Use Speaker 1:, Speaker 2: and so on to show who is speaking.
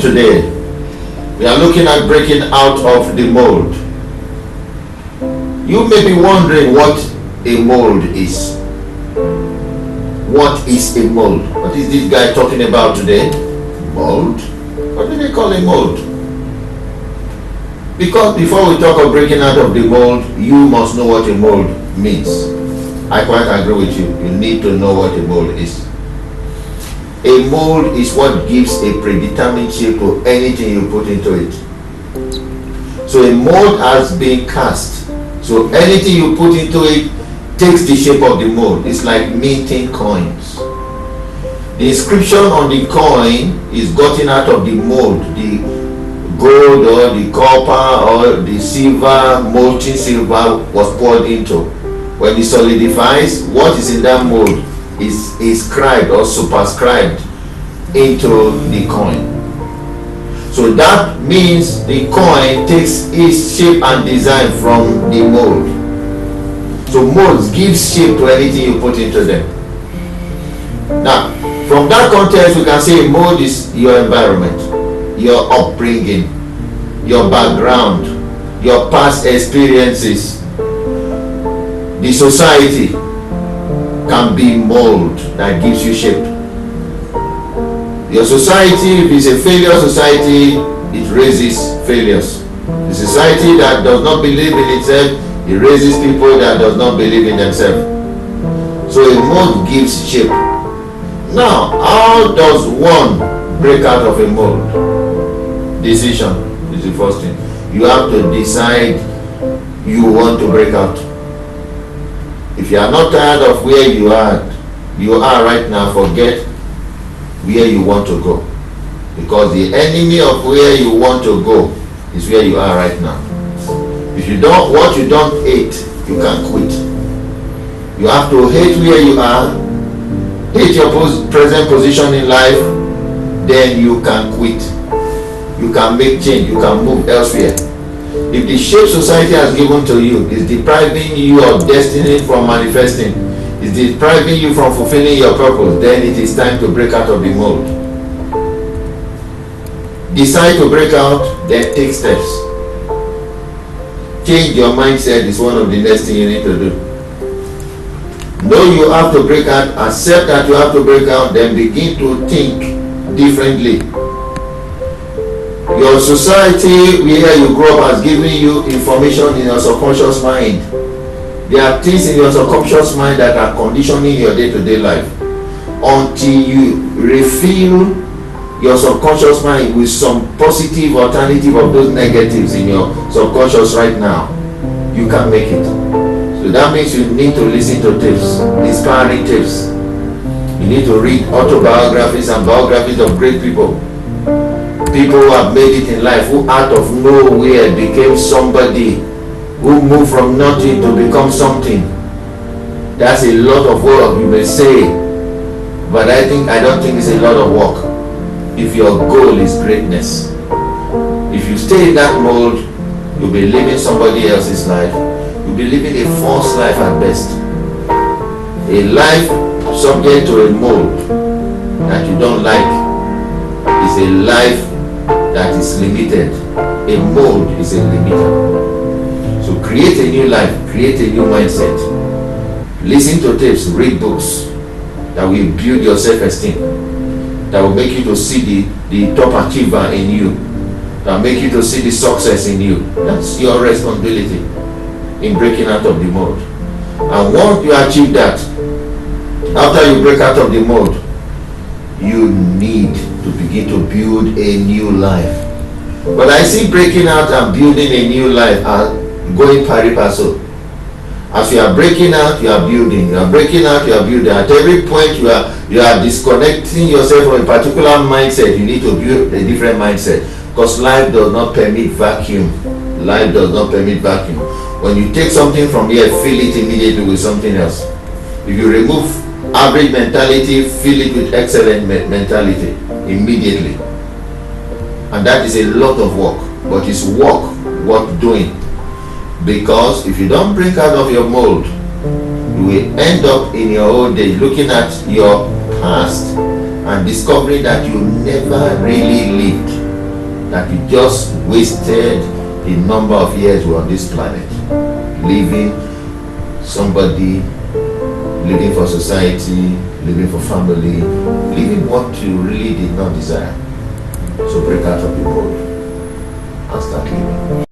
Speaker 1: today. We are looking at breaking out of the mold. You may be wondering what a mold is. What is a mold? What is this guy talking about today? Mold? What do they call a mold? Because before we talk of breaking out of the mold, you must know what a mold means. I quite agree with you. You need to know what a mold is. A mold is what gives a predetermined shape to anything you put into it. So a mold has been cast. So anything you put into it takes the shape of the mold. It's like minting coins. The inscription on the coin is gotten out of the mold. The gold or the copper or the silver, molten silver was poured into. When it solidifies, what is in that mold is inscribed or superscribed into the coin. So that means the coin takes its shape and design from the mold. So molds give shape to anything you put into them. Now, from that context, we can say mold is your environment, your upbringing, your background, your past experiences. The society can be mold that gives you shape. Your society, if it's a failure society, it raises failures. The society that does not believe in itself, it raises people that does not believe in themselves. So a mold gives shape. Now, how does one break out of a mold? Decision is the first thing. You have to decide you want to break out. If you are not tired of where you are right now, forget where you want to go. Because the enemy of where you want to go is where you are right now. If you don't, what you don't hate, you can quit. You have to hate where you are, hate your present position in life, then you can quit. You can make change, you can move elsewhere. If the shape society has given to you is depriving you of destiny from manifesting, is depriving you from fulfilling your purpose, then it is time to break out of the mold. Decide to break out, then take steps. Change your mindset is one of the next things you need to do. Know you have to break out, accept that you have to break out, then begin to think differently. Your society where you grow up has given you information in your subconscious mind. There are things in your subconscious mind that are conditioning your day-to-day life. Until you refill your subconscious mind with some positive alternative of those negatives in your subconscious right now, you can make it. So that means you need to listen to tips, inspiring tips. You need to read autobiographies and biographies of great people. People who have made it in life, who out of nowhere became somebody, who moved from nothing to become something. That's a lot of work, you may say, but I don't think it's a lot of work if your goal is greatness. If you stay in that mold, you'll be living somebody else's life. You'll be living a false life at best. A life subject to a mold that you don't like is a life that is limited. A mold is a limiter. So create a new life, create a new mindset. Listen to tapes, read books that will build your self-esteem, that will make you to see the top achiever in you, that will make you to see the success in you. That's your responsibility in breaking out of the mold. And once you achieve that, after you break out of the mold, you need to begin to build a new life. But I see breaking out and building a new life are going pari passu. As you are breaking out, you are building. You are breaking out, you are building. At every point you are disconnecting yourself from a particular mindset. You need to build a different mindset. Because life does not permit vacuum. Life does not permit vacuum. When you take something from here, fill it immediately with something else. If you remove average mentality, fill it with excellent mentality immediately. And that is a lot of work, but it's work worth doing. Because if you don't break out of your mold, you will end up in your old age looking at your past and discovering that you never really lived. that you just wasted the number of years we're on this planet, living somebody, living for society, living for family, living what you really did not desire. So break out of the mold and start living.